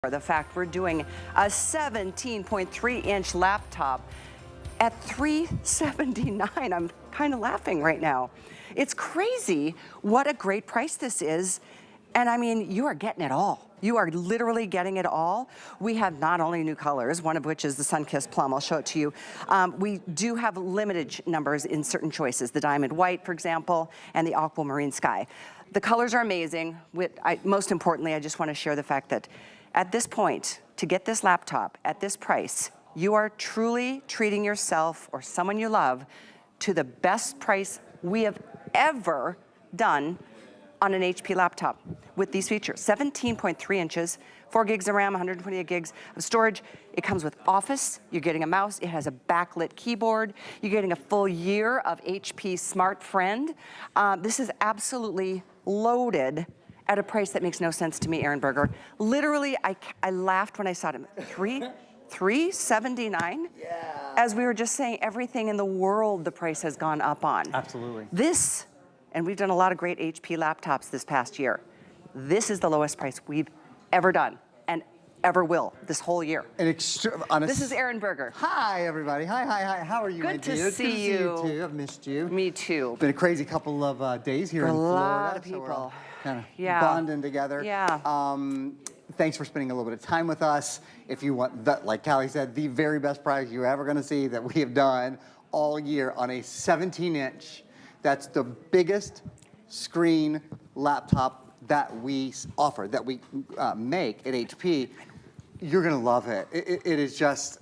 the fact we're doing a 17.3-inch laptop at $379. I'm kind of laughing right now. It's crazy what a great price this is. And I mean, you are getting it all. You are literally getting it all. We have not only new colors, one of which is the Sun-Kissed Plum. I'll show it to you. We do have limited numbers in certain choices, the Diamond White, for example, and the Aquamarine Sky. The colors are amazing. Most importantly, I just want to share the fact that at this point, to get this laptop at this price, you are truly treating yourself or someone you love to the best price we have ever done on an HP laptop with these features. 17.3 inches, 4 gigs of RAM, 128 gigs of storage. It comes with Office. You're getting a mouse. It has a backlit keyboard. You're getting a full year of HP Smart Friend. This is absolutely loaded at a price that makes no sense to me, Aaron Berger. Literally, I laughed when I saw it. $379? Yeah. As we were just saying, everything in the world the price has gone up on. Absolutely. This, and we've done a lot of great HP laptops this past year. This is the lowest price we've ever done and ever will this whole year. This is Aaron Berger. Hi, everybody. Hi. How are you, my Good dude? to see you. Good to see you, too. I've missed you. Me too. Been a crazy couple of days here in Florida. A lot of So we're people. all kind of bonding together. Yeah. Thanks for spending a little bit of time with us. If you want, like Callie said, the very best price you're ever going to see that we have done all year on a 17-inch. That's the biggest screen laptop that we offer, that we make at HP. You're gonna love it. It is just,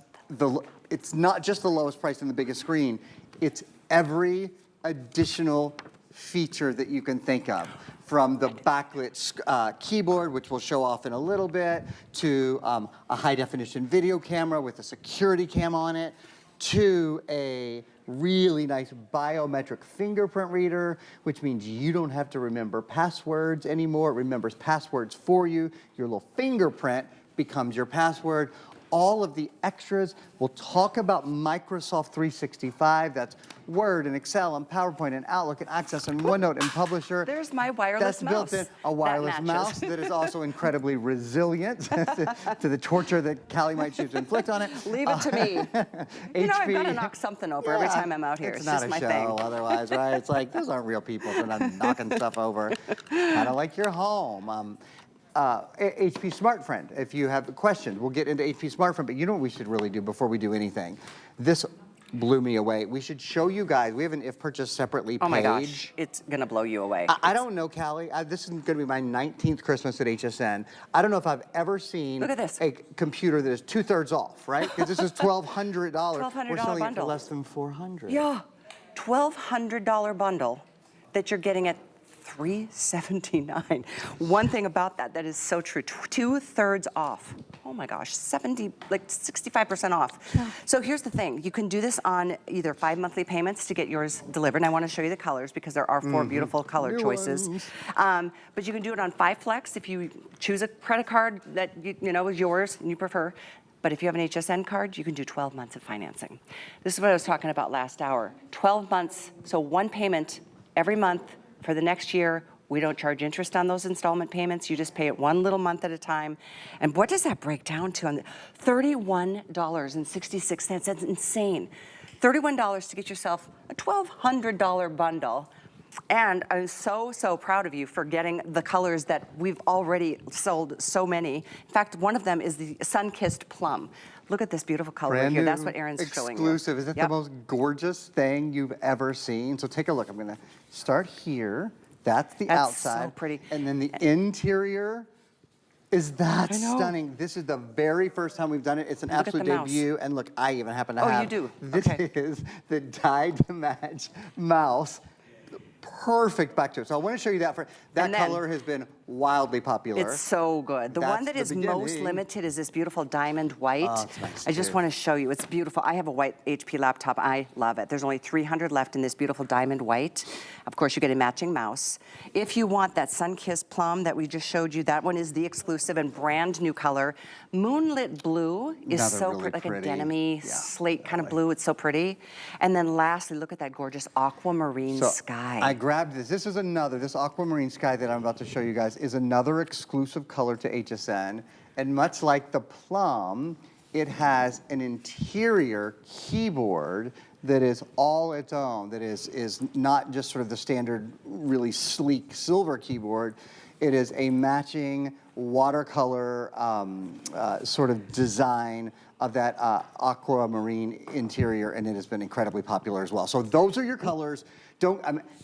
it's not just the lowest price and the biggest screen, it's every additional feature that you can think of. From the backlit keyboard, which we'll show off in a little bit, to a high definition video camera with a security cam on it, to a really nice biometric fingerprint reader, which means you don't have to remember passwords anymore. It remembers passwords for you. Your little fingerprint becomes your password. All of the extras. We'll talk about Microsoft 365. That's Word and Excel and PowerPoint and Outlook and Access and OneNote and Publisher. There's my wireless mouse. That's built in. A wireless mouse that is also incredibly resilient to the torture that Callie might choose to inflict on it. Leave it to me. You know, I've got to knock something over every time I'm out here. It's just not my a show thing. otherwise, right? It's like, those aren't real people. They're not knocking stuff over. Kind of like your home. HP Smart Friend, if you have questions, we'll get into HP Smart Friend, but you know what we should really do before we do anything? This blew me away. We should show you guys, we have an if purchased separately page. Oh my gosh, it's gonna blow you away. I don't know, Callie, this is gonna be my 19th Christmas at HSN. I don't know if I've ever seen Look at this. a computer that is 2/3 off, right? Because this is $1,200. $1,200 We're selling bundle. it for less than $400. Yeah, $1,200 bundle that you're getting at $379. One thing about that is so true, 2/3 off. Oh my gosh, 65% off. Yeah. So here's the thing, you can do this on either 5 monthly payments to get yours delivered. And I want to show you the colors because there are 4 beautiful color choices. But you can do it on 5 Flex if you choose a credit card that you know is yours and you prefer. But if you have an HSN card, you can do 12 months of financing. This is what I was talking about last hour. 12 months, so 1 payment every month. For the next year, we don't charge interest on those installment payments. You just pay it 1 little month at a time. And what does that break down to? $31.66. That's insane. $31 to get yourself a $1,200 bundle. And I'm so proud of you for getting the colors that we've already sold so many. In fact, one of them is the Sun-Kissed Plum. Look at this beautiful color right here. That's what Aaron's showing you. Exclusive. Is that the most gorgeous thing you've ever seen? So take a look. I'm going to start here. That's the outside. So pretty. And then the interior is that stunning. This is the very first time we've done it. It's an absolute debut. And look, I even happen to have. Oh, you do? This is the dyed-to-match mouse. Perfect back to it. So I want to show you that. That color has been wildly popular. It's so good. The one that is most limited is this beautiful diamond white. Oh, it's nice I just want to show you. It's beautiful. I have a white HP laptop. I love it. There's only 300 left in this beautiful diamond white. Of course, you get a matching mouse. If you want that Sun-Kissed Plum that we just showed you, that one is the exclusive and brand new color. Moonlit blue is so really pretty, like a pretty. denim-y slate kind of blue. It's so pretty. And then lastly, look at that gorgeous aquamarine sky. I grabbed this. This is another, this aquamarine sky that I'm about to show you guys. is another exclusive color to HSN. And much like the plum, it has an interior keyboard that is all its own, that is not just sort of the standard really sleek silver keyboard. It is a matching watercolor sort of design of that aquamarine interior, and it has been incredibly popular as well. So those are your colors.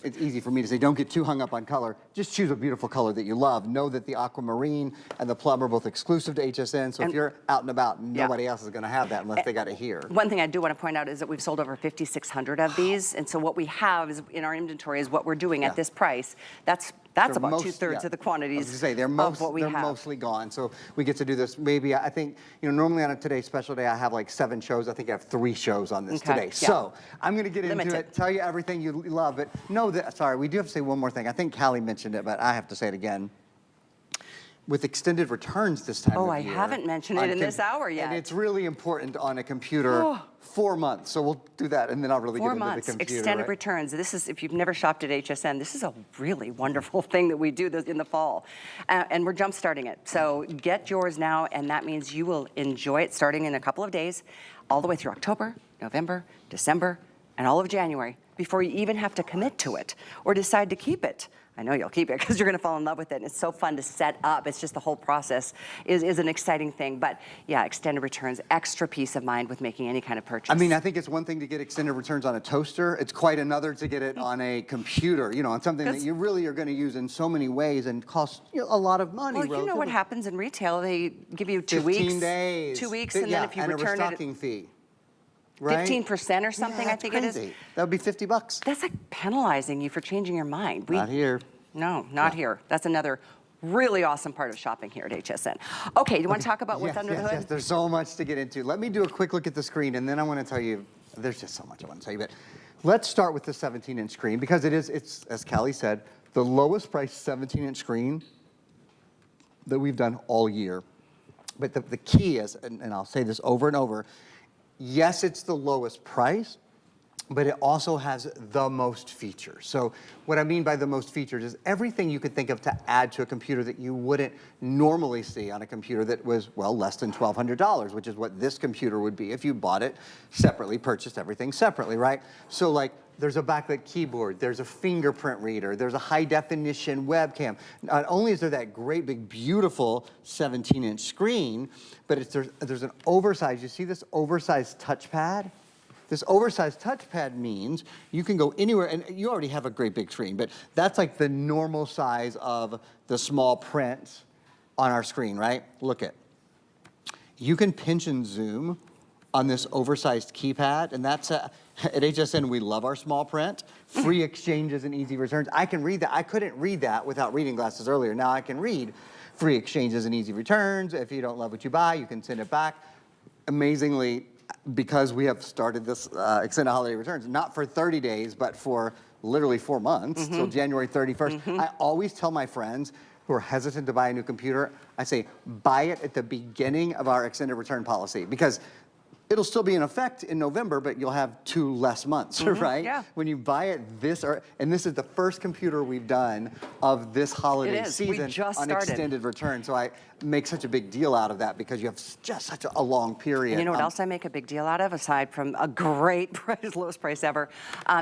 It's easy for me to say, don't get too hung up on color. Just choose a beautiful color that you love. Know that the aquamarine and the plum are both exclusive to HSN, so if you're out and about, nobody else is gonna have that unless they got it here. One thing I do want to point out is that we've sold over 5,600 of these, and so what we have is in our inventory is what we're doing at this price. That's about 2/3 of the quantities. I was gonna say, they're mostly gone. So we get to do this maybe, I think, normally on a Today's Special Day, I have like 7 shows. I think I have 3 shows on this today. Yeah. So I'm gonna get into it, tell you everything you love, but know that, sorry, we do have to say one more thing. I think Callie mentioned it, but I have to say it again. With extended returns this time of year. I haven't mentioned it in this hour yet. And it's really important on a computer. 4 months, so we'll do that, and then I'll really get into the computer. 4 months, extended returns. This is, if you've never shopped at HSN, this is a really wonderful thing that we do in the fall. And we're jump starting it. So get yours now, and that means you will enjoy it starting in a couple of days, all the way through October, November, December, and all of January, before you even have to commit to it or decide to keep it. I know you'll keep it because you're going to fall in love with it. And it's so fun to set up. It's just the whole process is an exciting thing. But yeah, extended returns, extra peace of mind with making any kind of purchase. I mean, I think it's one thing to get extended returns on a toaster. It's quite another to get it on a computer, on something that you really are going to use in so many ways and cost a lot of money. Well, you know what happens in retail. They give you 2 weeks. 15 days. 2 weeks, and then if you return a restocking fee. Right? 15% or something, I think crazy. it is. That would be $50. That's like penalizing you for changing your mind. Not here. No, not here. That's another really awesome part of shopping here at HSN. Okay, you want to talk about what's under the hood? Yes, there's so much to get into. Let me do a quick look at the screen, and then I want to tell you, there's just so much I want to tell you. But let's start with the 17-inch screen, because it's, as Callie said, the lowest priced 17-inch screen that we've done all year. But the key is, and I'll say this over and over, yes, it's the lowest price, but it also has the most features. So what I mean by the most features is everything you could think of to add to a computer that you wouldn't normally see on a computer that was, well, less than $1,200, which is what this computer would be if you bought it separately, purchased everything separately, right? So like, there's a backlit keyboard, there's a fingerprint reader, there's a high definition webcam. Not only is there that great big beautiful 17-inch screen, but there's an oversized, you see this oversized touchpad? This oversized touchpad means you can go anywhere, and you already have a great big screen, but that's like the normal size of the small print on our screen, right? Look at. You can pinch and zoom on this oversized keypad, and that's at HSN, we love our small print, free exchanges and easy returns. I can read that. I couldn't read that without reading glasses earlier. Now I can read free exchanges and easy returns. If you don't love what you buy, you can send it back. Amazingly, because we have started this extended holiday returns, not for 30 days, but for literally 4 months, till January 31st. I always tell my friends who are hesitant to buy a new computer, I say, buy it at the beginning of our extended return policy, because it'll still be in effect in November, but you'll have 2 less months, right? Yeah. When you buy it and this is the first computer we've done of this holiday season on extended return. So I make such a big deal out of that because you have just such a long period. And you know what else I make a big deal out of, aside from a great price, lowest price ever,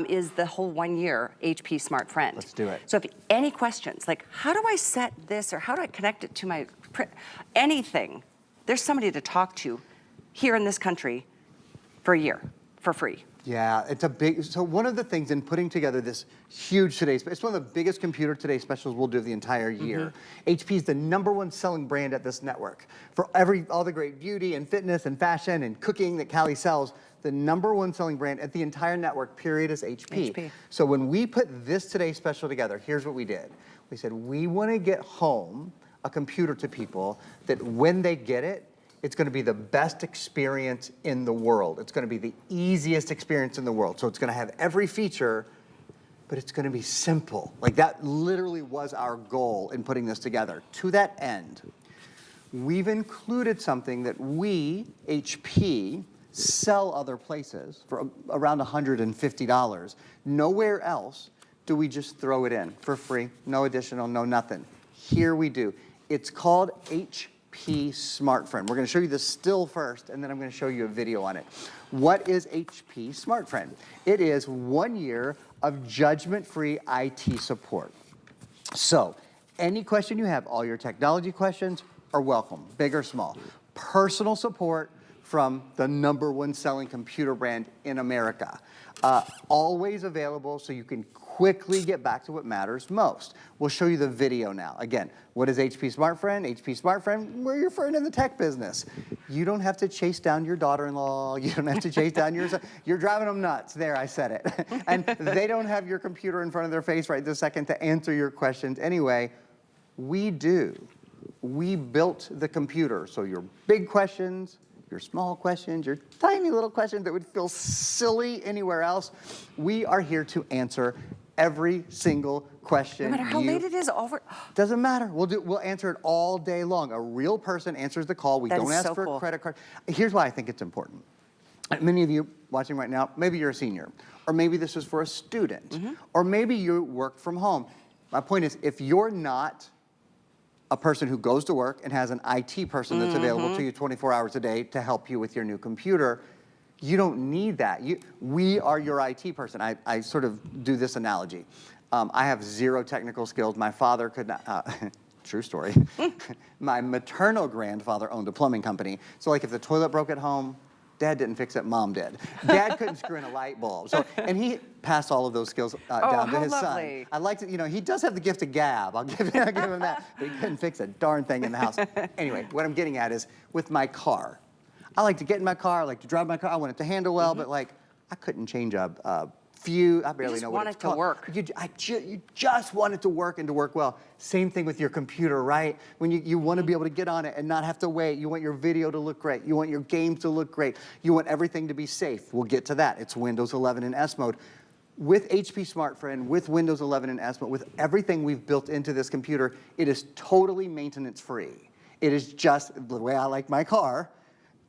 is the whole 1-year HP Smart Friend. Let's do it. So if any questions, like how do I set this or how do I connect it to my print, anything, there's somebody to talk to here in this country for a year, for free. Yeah, it's a big, so one of the things in putting together this huge Today's, it's one of the biggest Computer Today specials we'll do the entire year. HP is the #1 selling brand at this network. For all the great beauty and fitness and fashion and cooking that Callie sells, the #1 selling brand at the entire network, period, is HP. So when we put this Today special together, here's what we did. We said, we want to get home a computer to people that when they get it, it's going to be the best experience in the world. It's going to be the easiest experience in the world. So it's going to have every feature, but it's going to be simple. Like that literally was our goal in putting this together. To that end, we've included something that we, HP, sell other places for around $150. Nowhere else do we just throw it in for free, no additional, no nothing. here we do. It's called HP SmartFriend. We're gonna show you the still first, and then I'm gonna show you a video on it. What is HP SmartFriend? It is 1 year of judgment-free IT support. So, any question you have, all your technology questions are welcome, big or small. Personal support from the #1 selling computer brand in America. Always available so you can quickly get back to what matters most. We'll show you the video now. Again, what is HP SmartFriend? HP SmartFriend, we're your friend in the tech business. You don't have to chase down your daughter-in-law. You don't have to chase down your son. You're driving them nuts. There, I said it. And they don't have your computer in front of their face right this second to answer your questions anyway. We do. We built the computer, so your big questions, your small questions, your tiny little questions that would feel silly anywhere else, we are here to answer every single question. No matter how late it is, over. Doesn't matter. We'll answer it all day long. A real person answers the call. We That don't is ask so for cool. a credit card. Here's why I think it's important. Many of you watching right now, maybe you're a senior, or maybe this is for a student, or maybe you work from home. My point is, if you're not a person who goes to work and has an IT person that's available to you 24 hours a day to help you with your new computer, you don't need that. We are your IT person. I sort of do this analogy. I have zero technical skills. My father could not, true story. My maternal grandfather owned a plumbing company. So like if the toilet broke at home, Dad didn't fix it, Mom did. Dad couldn't screw in a light bulb. So, and he passed all of those skills down to his lovely. son. I like to, you know, he does have the gift of gab. I'll give him that. But he couldn't fix a darn thing in the house. Anyway, what I'm getting at is with my car. I like to get in my car, I like to drive my car. I want it to handle well, but like, I couldn't change a few, I barely know what it's called. You just want it to work. You just want it to work and to work well. Same thing with your computer, right? When you want to be able to get on it and not have to wait. You want your video to look great. You want your games to look great. You want everything to be safe. We'll get to that. It's Windows 11 in S mode. With HP SmartFriend, with Windows 11 in S mode, with everything we've built into this computer, it is totally maintenance free. It is just the way I like my car.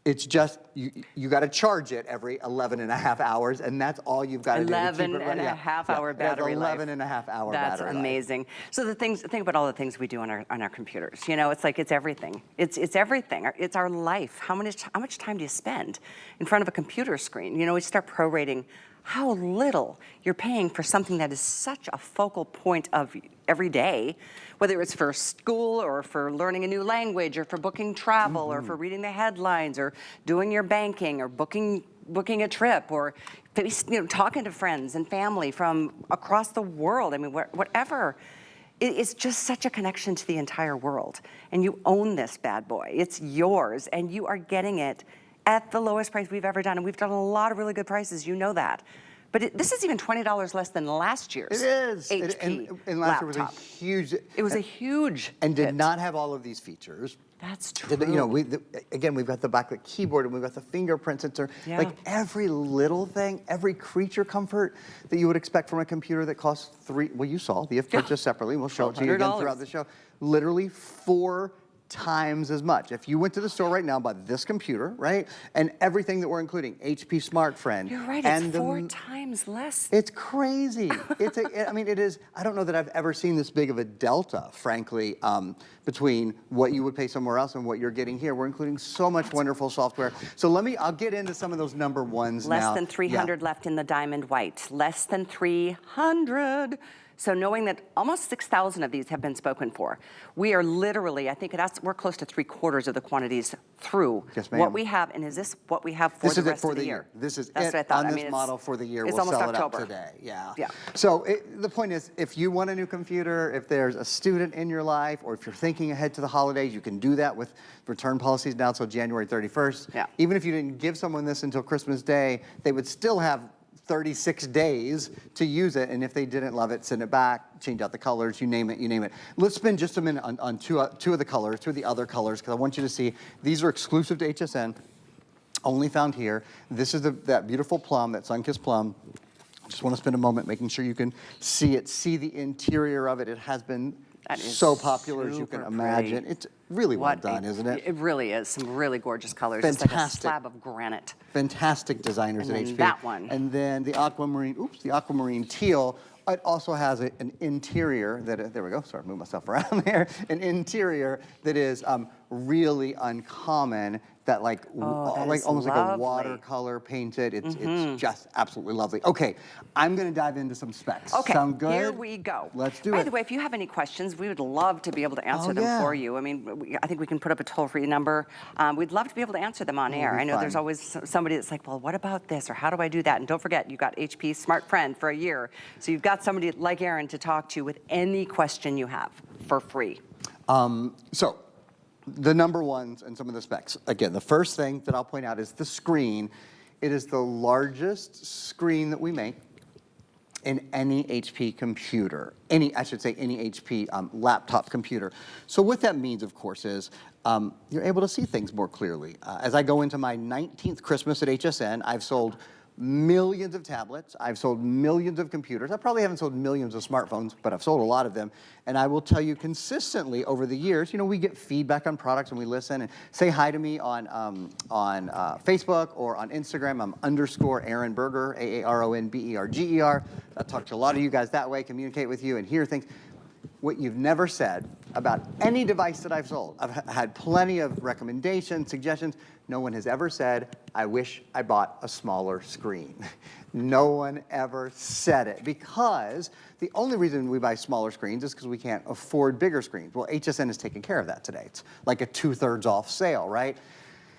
It's just, you got to charge it every 11 and a half hours, and that's all you've got to do. 11 and a half hour battery life. 11 and a half hour That's battery life. amazing. So think about all the things we do on our computers. You know, it's like it's everything. It's everything. It's our life. How much time do you spend in front of a computer screen? You know, we start prorating how little you're paying for something that is such a focal point of every day, whether it's for school or for learning a new language or for booking travel or for reading the headlines or doing your banking or booking a trip or talking to friends and family from across the world. I mean, whatever. It's just such a connection to the entire world. And you own this bad boy. It's yours, and you are getting it at the lowest price we've ever done. And we've done a lot of really good prices, you know that. But this is even $20 less than last year's. It is. HP and last year laptop. was a huge. It was a huge and did hit. not have all of these features. That's true. You know, again, we've got the backlit keyboard and we've got the fingerprint sensor. Yeah. Like every little thing, every creature comfort that you would expect from a computer that costs well, you saw the if purchased separately. We'll show it to you again throughout the show. Literally 4 times as much. If you went to the store right now and bought this computer, right, and everything that we're including, HP SmartFriend. You're right, and it's 4 times less. It's crazy. I mean, it is, I don't know that I've ever seen this big of a delta, frankly, between what you would pay somewhere else and what you're getting here. We're including so much wonderful software. So I'll get into some of those #1s now. Less than 300 left in the diamond white. Less than 300. So knowing that almost 6,000 of these have been spoken for, we are literally, I think we're close to 3/4 of the quantities through what we have. And is this what we have for the rest of the year? This is That's it what I thought. on I this mean, model for the year. It's We'll almost sell October. it up today. Yeah. Yeah. So the point is, if you want a new computer, if there's a student in your life, or if you're thinking ahead to the holidays, you can do that with return policies now till January 31st. Yeah. Even if you didn't give someone this until Christmas Day, they would still have 36 days to use it, and if they didn't love it, send it back, change out the colors, you name it. Let's spend just a minute on two of the other colors, because I want you to see, these are exclusive to HSN, only found here. This is that beautiful plum, that sun-kissed plum. Just want to spend a moment making sure you can see it, see the interior of it. It has been so popular as you can imagine. It's really well done, isn't it? It really is. Some really gorgeous colors. Fantastic. It's like a slab of granite. Fantastic designers at HP. That one. And then the aquamarine teal, It also has an interior that, there we go, sorry, move myself around there, an interior that is really uncommon, that like, that like is almost like a lovely. watercolor painted. It's just absolutely lovely. Okay, I'm gonna dive into some specs. Okay, Sound good? here we go. Let's do By it. the way, if you have any questions, we would love to be able to answer them for you. I mean, I think we can put up a toll-free number. We'd love to be able to answer them on air. I know there's always somebody that's like, well, what about this, or how do I do that? And don't forget, you got HP Smart Friend for a year. So you've got somebody like Aaron to talk to with any question you have for free. So, the number ones and some of the specs. Again, the first thing that I'll point out is the screen. It is the largest screen that we make in any HP computer, I should say any HP laptop computer. So what that means, of course, is you're able to see things more clearly. As I go into my 19th Christmas at HSN, I've sold millions of tablets, I've sold millions of computers. I probably haven't sold millions of smartphones, but I've sold a lot of them. And I will tell you consistently over the years, you know, we get feedback on products and we listen, and say hi to me on Facebook or on Instagram. I'm _Aaron Berger, AARONBERGER. I talk to a lot of you guys that way, communicate with you and hear things. What you've never said about any device that I've sold. I've had plenty of recommendations, suggestions. No one has ever said, I wish I bought a smaller screen. No one ever said it, because the only reason we buy smaller screens is because we can't afford bigger screens. Well, HSN is taking care of that today. It's like a 2/3 off sale, right?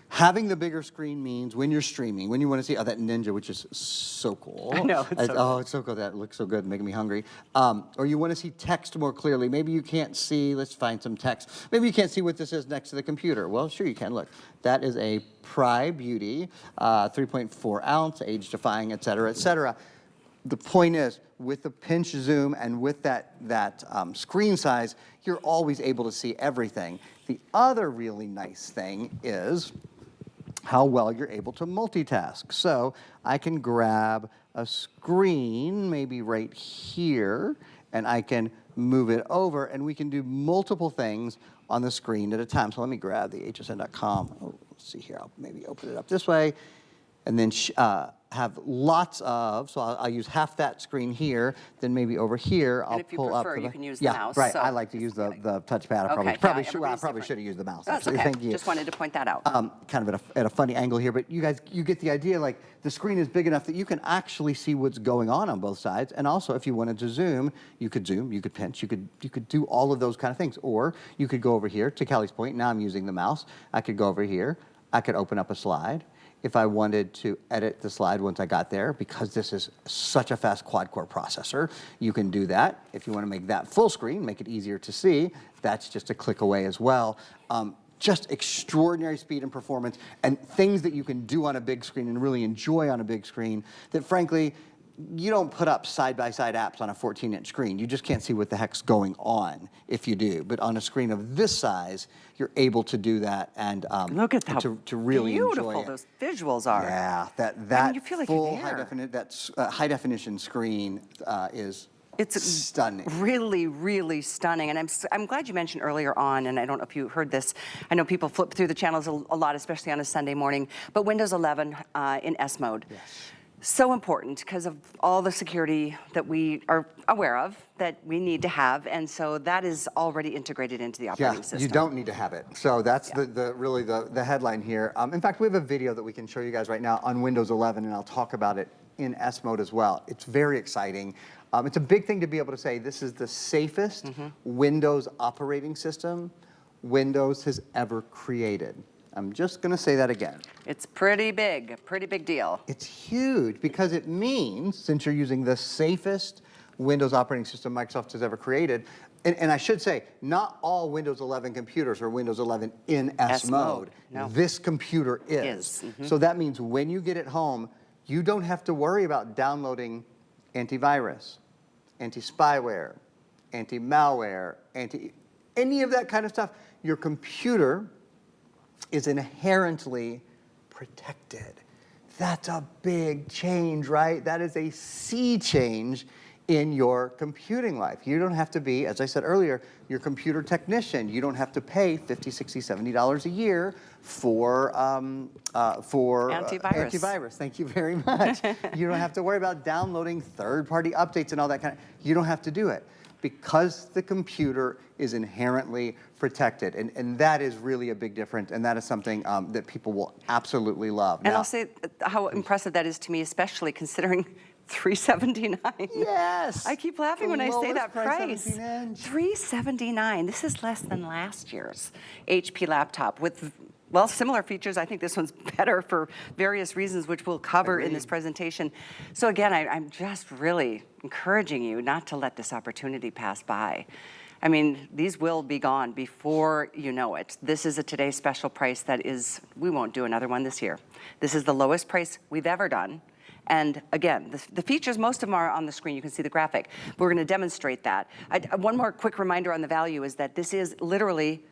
Having the bigger screen means when you're streaming, when you want to see, that Ninja, which is so cool. I know, it's so cool. It's so cool. That looks so good, making me hungry. Or you want to see text more clearly. Maybe you can't see, let's find some text. Maybe you can't see what this is next to the computer. Well, sure you can. Look, that is a Pry Beauty, 3.4 ounce, age defying, et cetera, et cetera. The point is, with the pinch zoom and with that screen size, you're always able to see everything. The other really nice thing is how well you're able to multitask. So I can grab a screen, maybe right here, and I can move it over, and we can do multiple things on the screen at a time. So let me grab the hsn.com. Oh, let's see here, I'll maybe open it up this way, and then have lots of, so I'll use half that screen here, then maybe over here, I'll pull up. And if you prefer, you can use the yeah, mouse. right, So I like to use the touchpad. I Okay, probably everybody's should have used the mouse, That's actually. okay. Thank you. Just wanted to point that out. Kind of at a funny angle here, but you guys, you get the idea. Like, the screen is big enough that you can actually see what's going on both sides. And also, if you wanted to zoom, you could pinch, you could do all of those kind of things. Or you could go over here, to Callie's point, now I'm using the mouse. I could go over here, I could open up a slide. If I wanted to edit the slide once I got there, because this is such a fast quad-core processor, you can do that. If you want to make that full screen, make it easier to see, that's just a click away as well. Just extraordinary speed and performance, and things that you can do on a big screen and really enjoy on a big screen that, frankly, you don't put up side-by-side apps on a 14-inch screen. You just can't see what the heck's going on if you do. But on a screen of this size, you're able to do that and Look at how to really beautiful enjoy it. those visuals are. Yeah, that I mean, you feel like you're full there. high definition screen is It's stunning. Really, really stunning. And I'm glad you mentioned earlier on, and I don't know if you heard this, I know people flip through the channels a lot, especially on a Sunday morning, but Windows 11 in S mode. Yes. So important because of all the security that we are aware of that we need to have, and so that is already integrated into the operating system. You don't need to have it. So that's really the headline here. In fact, we have a video that we can show you guys right now on Windows 11, and I'll talk about it in S mode as well. It's very exciting. It's a big thing to be able to say this is the safest Windows operating system Windows has ever created. I'm just going to say that again. It's pretty big deal. It's huge because it means, since you're using the safest Windows operating system Microsoft has ever created, and I should say, not all Windows 11 computers are Windows 11 in S mode. No. This computer is. So that means when you get it home, you don't have to worry about downloading antivirus, anti-spyware, anti-malware, any of that kind of stuff. Your computer is inherently protected. That's a big change, right? That is a sea change in your computing life. You don't have to be, as I said earlier, your computer technician. You don't have to pay $50, $60, $70 a year for antivirus. Thank you very much. You don't have to worry about downloading third-party updates and all that kind of, you don't have to do it because the computer is inherently protected. And that is really a big difference, and that is something that people will absolutely love. And I'll say how impressive that is to me, especially considering $379. Yes. I keep laughing when I say that price. 17-inch. $379. This is less than last year's HP laptop with, well, similar features. I think this one's better for various reasons, which we'll cover in this presentation. So again, I'm just really encouraging you not to let this opportunity pass by. I mean, these will be gone before you know it. This is a Today Special price that is, we won't do another one this year. This is the lowest price we've ever done. And again, the features, most of them are on the screen. You can see the graphic. We're going to demonstrate that. One more quick reminder on the value is that this is literally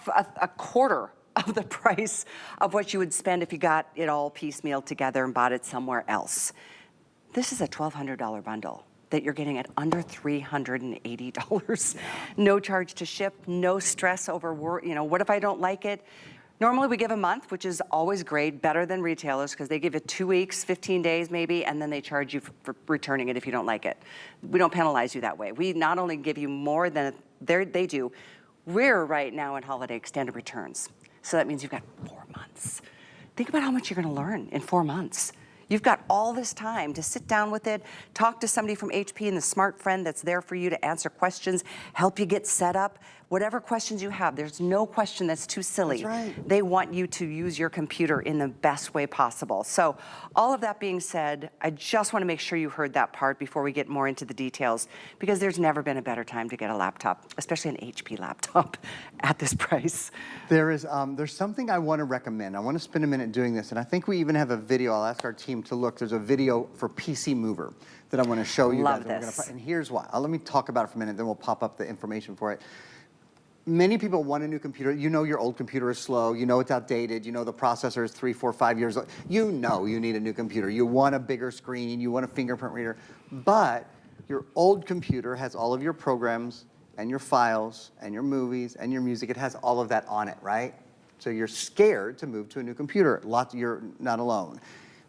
a quarter of the price of what you would spend if you got it all piecemeal together and bought it somewhere else. This is a $1,200 bundle that you're getting at under $380. No charge to ship, no stress over, what if I don't like it? Normally we give a month, which is always great, better than retailers because they give it 2 weeks, 15 days maybe, and then they charge you for returning it if you don't like it. We don't penalize you that way. We not only give you more than they do, we're right now in holiday extended returns. So that means you've got 4 months. Think about how much you're gonna learn in 4 months. You've got all this time to sit down with it, talk to somebody from HP and the smart friend that's there for you to answer questions, help you get set up. Whatever questions you have, there's no question that's too silly. That's right. They want you to use your computer in the best way possible. So all of that being said, I just want to make sure you heard that part before we get more into the details, because there's never been a better time to get a laptop, especially an HP laptop at this price. There's something I want to recommend. I want to spend a minute doing this, and I think we even have a video. I'll ask our team to look. There's a video for PC Mover that I want to show you Love guys. this. And here's why. Let me talk about it for a minute, then we'll pop up the information for it. Many people want a new computer. You know your old computer is slow. You know it's outdated. You know the processor is 3, 4, 5 years old. You know you need a new computer. You want a bigger screen. You want a fingerprint reader. But your old computer has all of your programs and your files and your movies and your music. It has all of that on it, right? So you're scared to move to a new computer. You're not alone.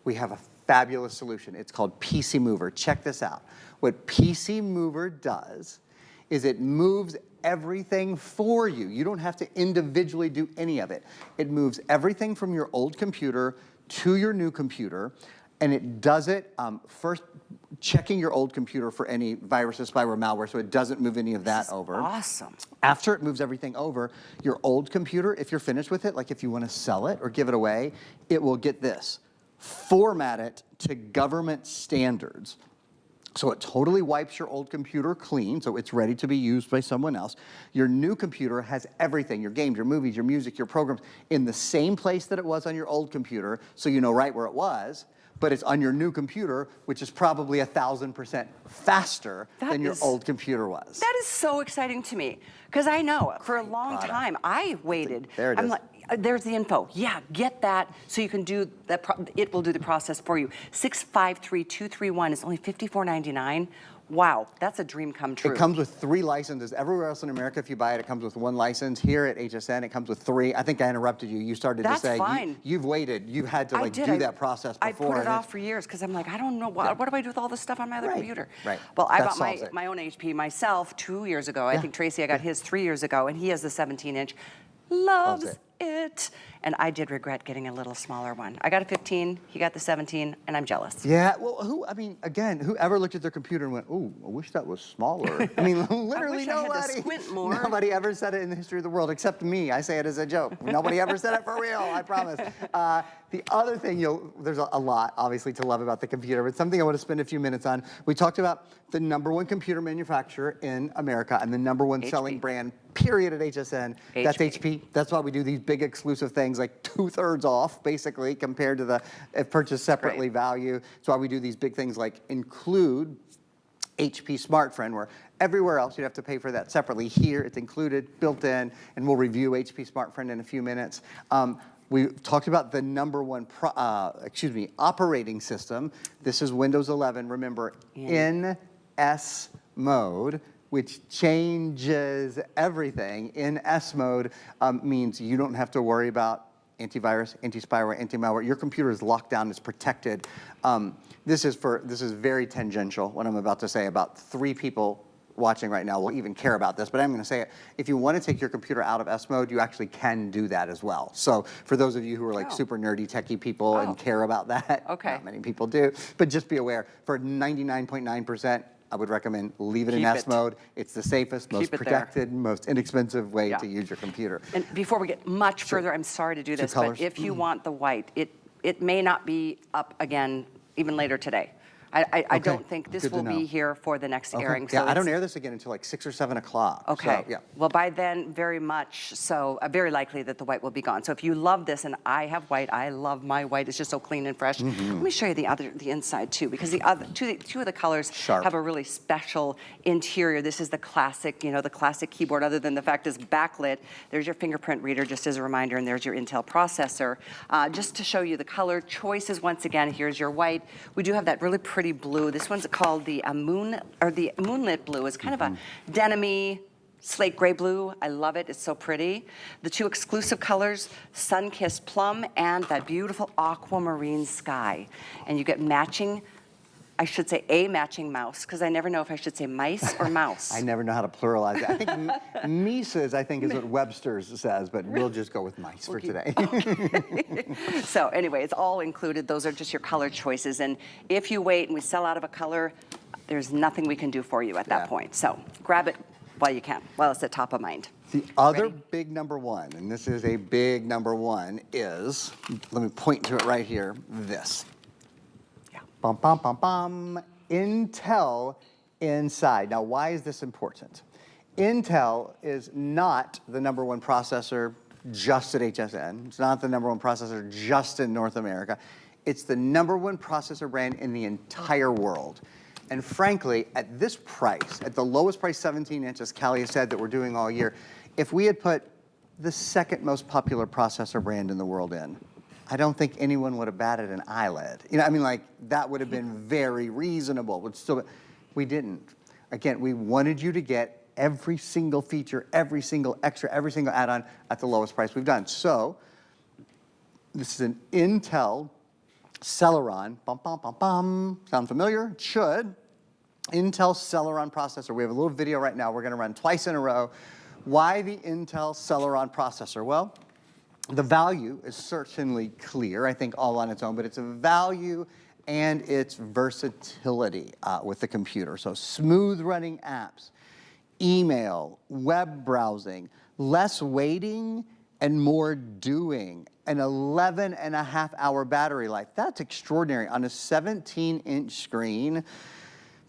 We have a fabulous solution. It's called PC Mover. Check this out. What PC Mover does is it moves everything for you. You don't have to individually do any of it. It moves everything from your old computer to your new computer, and it does it first checking your old computer for any viruses, spyware, malware, so it doesn't move any of that over. Awesome. After it moves everything over, your old computer, if you're finished with it, like if you want to sell it or give it away, it will get this, format it to government standards. So it totally wipes your old computer clean, so it's ready to be used by someone else. Your new computer has everything, your games, your movies, your music, your programs, in the same place that it was on your old computer, so you know right where it was, but it's on your new computer, which is probably 1,000% faster than your old computer was. That is so exciting to me, because I know for a long time I waited. There it is. I'm like, there's the info. Yeah, get that so you can do that. It will do the process for you. 653231 is only $54.99. Wow, that's a dream come true. It comes with 3 licenses. Everywhere else in America, if you buy it, it comes with 1 license. Here at HSN, it comes with 3. I think I interrupted you. You started to say fine. You've waited. You've had to do that process before. I put it off for years because I'm like, I don't know, what do I do with all this stuff on my other computer? Right. Well, I That bought my own HP myself 2 years ago. I think Tracy, I got his 3 years ago, and he has the 17-inch. Loves it. And I did regret getting a little smaller one. I got a 15, he got the 17, and I'm jealous. Yeah, well, whoever looked at their computer and went, ooh, I wish that was smaller. I mean, literally I had to squint more. Nobody ever said it in the history of the world except me. I say it as a joke. Nobody ever said it for real, I promise. The other thing, there's a lot, obviously, to love about the computer, but something I want to spend a few minutes on. We talked about the #1 computer manufacturer in America and the #1 selling brand, period, at HSN. That's HP. That's why we do these big exclusive things like 2/3 off, basically, compared to the purchase separately value. That's why we do these big things like include HP Smart Friend, where everywhere else you'd have to pay for that separately. Here, it's included, built in, and we'll review HP Smart Friend in a few minutes. We talked about the #1 operating system. This is Windows 11. Remember, in S mode, which changes everything. In S mode means you don't have to worry about antivirus, anti-spyware, anti-malware. Your computer is locked down, it's protected. This is very tangential, what I'm about to say. About 3 people watching right now will even care about this, but I'm gonna say it. If you wanna take your computer out of S mode, you actually can do that as well. So for those of you who are like super nerdy techie people and care about that, not many people do, but just be aware, for 99.9%, I would recommend leave it in S mode. It's the safest, most protected, most inexpensive way to use your computer. And before we get much further, I'm sorry to do this, but if you want the white, it may not be up again even later today. I don't think this will be here for the next airing. So I don't air this again until like 6 or 7 o'clock. Okay. So, yeah. Well, by then, very much so, very likely that the white will be gone. So if you love this, and I have white, I love my white. It's just so clean and fresh. Let me show you the inside too, because the other two of the colors have a really special interior. This is the classic, the classic keyboard. Other than the fact it's backlit, there's your fingerprint reader, just as a reminder, and there's your Intel processor. Just to show you the color choices once again. Here's your white. We do have that really pretty blue. This one's called the moonlit blue. It's kind of a denim-y slate gray blue. I love it. It's so pretty. The 2 exclusive colors, sun-kissed plum and that beautiful aquamarine sky. And you get matching, I should say a matching mouse, because I never know if I should say mice or mouse. I never know how to pluralize it. I think mices, is what Webster's says, but we'll just go with mice for today. So anyway, it's all included. Those are just your color choices. And if you wait and we sell out of a color, there's nothing we can do for you at that point. So grab it while you can, while it's at top of mind. The other big number one, and this is a big number one, is, let me point to it right here, this. Bum, bum, bum, bum. Intel Inside. Now, why is this important? Intel is not the number 1 processor just at HSN. It's not the number 1 processor just in North America. It's the number 1 processor brand in the entire world. And frankly, at this price, at the lowest price, 17 inches, Callie has said that we're doing all year, if we had put the 2nd most popular processor brand in the world in, I don't think anyone would have batted an eyelid. That would have been very reasonable. We didn't. Again, we wanted you to get every single feature, every single extra, every single add-on at the lowest price we've done. So, this is an Intel Celeron. Bum, bum, bum, bum. Sound familiar? It should. Intel Celeron processor. We have a little video right now. We're going to run twice in a row. Why the Intel Celeron processor? Well, the value is certainly clear, I think, all on its own, but it's a value and its versatility with the computer. So smooth running apps, email, web browsing, less waiting and more doing. An 11.5-hour battery life. That's extraordinary. On a 17-inch screen,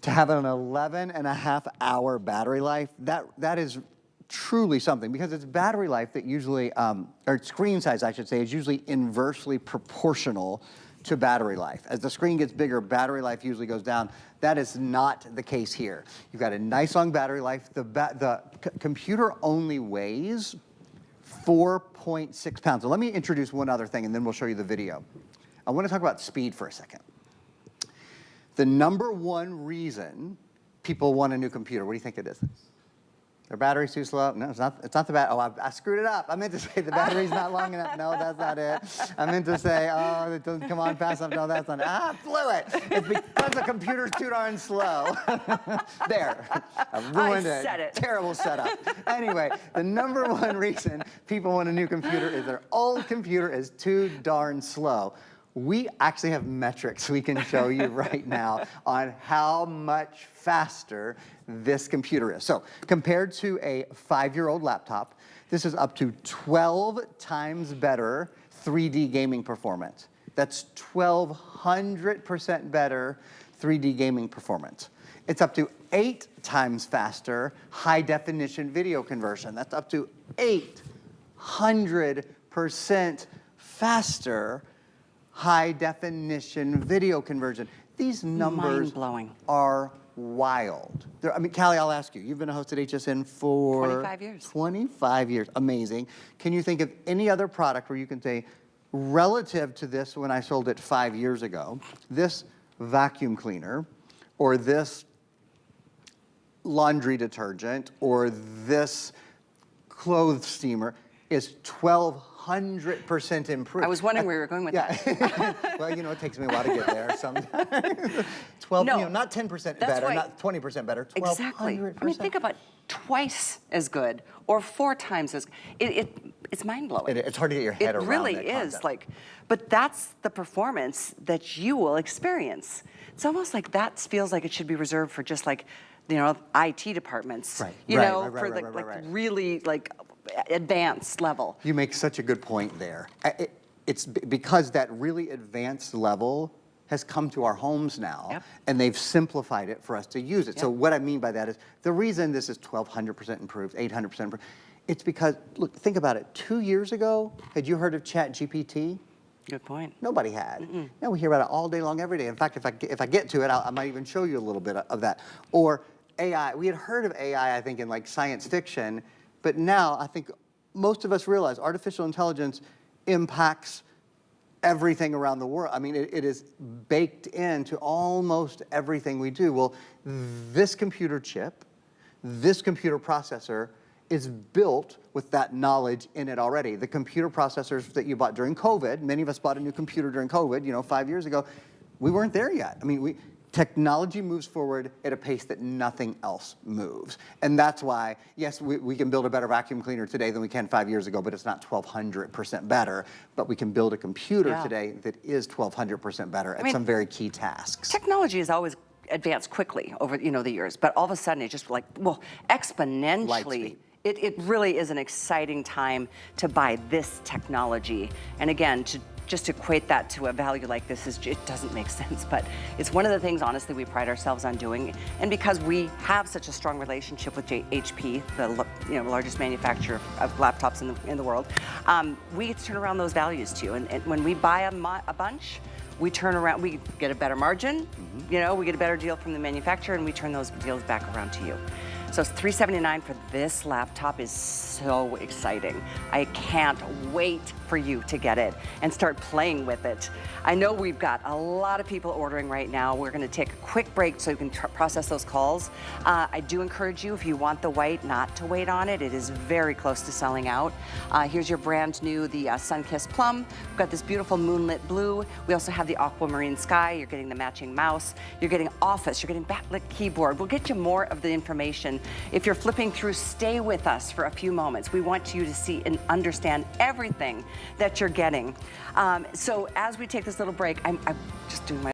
to have an 11.5-hour battery life, that is truly something, because its battery life that usually, or screen size, I should say, is usually inversely proportional to battery life. As the screen gets bigger, battery life usually goes down. That is not the case here. You've got a nice long battery life. The computer only weighs 4.6 pounds. So let me introduce one other thing, and then we'll show you the video. I want to talk about speed for a second. The number 1 reason people want a new computer, what do you think it is? Their battery's too slow? No, it's not the battery. Oh, I screwed it up. I meant to say the battery's not long enough. No, that's not it. I meant to say, oh, it doesn't come on fast enough. No, that's not it. I blew it. It's because the computer's too darn slow. There. I ruined it. Said it. Terrible setup. Anyway, the number 1 reason people want a new computer is their old computer is too darn slow. We actually have metrics we can show you right now on how much faster this computer is. So compared to a 5-year-old laptop, this is up to 12 times better 3D gaming performance. That's 1,200% better 3D gaming performance. It's up to 8 times faster high-definition video conversion. That's up to 800% faster high-definition video conversion. These numbers are wild. Callie, I'll ask you. You've been a host at HSN for 25 years. 25 years. Amazing. Can you think of any other product where you can say, relative to this when I sold it 5 years ago, this vacuum cleaner or this laundry detergent or this clothes steamer is 1,200% improved. I was wondering where you were going with that. Well, you know, it takes me a while to get there sometimes. 12, No, you know, not 10% that's better, why- not 20% better, 1,200%. Exactly. I mean, think about twice as good or 4 times as it's mind-blowing. It's hard to get your head It around really that is, concept. but that's the performance that you will experience. It's almost like that feels like it should be reserved for just like, you know, IT departments. Right, You right, know, right, right, for right, the right, right. really like advanced level. You make such a good point there. It's because that really advanced level has come to our homes now, Yep. and they've simplified it for us to use it. So Yep. what I mean by that is the reason this is 1,200% improved, 800% improved, it's because, look, think about it. 2 years ago, had you heard of ChatGPT? Good point. Nobody had. Now we hear about it all day long, every day. In fact, if I get to it, I might even show you a little bit of that. Or AI. We had heard of AI, I think, in like science fiction, but now I think most of us realize artificial intelligence impacts everything around the world. I mean, it is baked into almost everything we do. Well, this computer chip, this computer processor is built with that knowledge in it already. The computer processors that you bought during COVID, many of us bought a new computer during COVID, you know, 5 years ago, we weren't there yet. I mean, technology moves forward at a pace that nothing else moves. And that's why, yes, we can build a better vacuum cleaner today than we can 5 years ago, but it's not 1,200% better. But we can build a computer today that is 1,200% better at some very key tasks. Technology has always advanced quickly over, you know, the years, but all of a sudden it just like, well, exponentially. Lightspeed. It really is an exciting time to buy this technology. And again, to just equate that to a value like this it doesn't make sense, but it's one of the things, honestly, we pride ourselves on doing. And because we have such a strong relationship with HP, the largest manufacturer of laptops in the world, we get to turn around those values too. And when we buy a bunch, we turn around, we get a better margin, you know, we get a better deal from the manufacturer, and we turn those deals back around to you. So $379 for this laptop is so exciting. I can't wait for you to get it and start playing with it. I know we've got a lot of people ordering right now. We're gonna take a quick break so you can process those calls. I do encourage you, if you want the white, not to wait on it. It is very close to selling out. Here's your brand new, the Sunkissed Plum. We've got this beautiful moonlit blue. We also have the aquamarine sky. You're getting the matching mouse. You're getting Office. You're getting backlit keyboard. We'll get you more of the information. If you're flipping through, stay with us for a few moments. We want you to see and understand everything that you're getting. So as we take this little break, I'm just doing my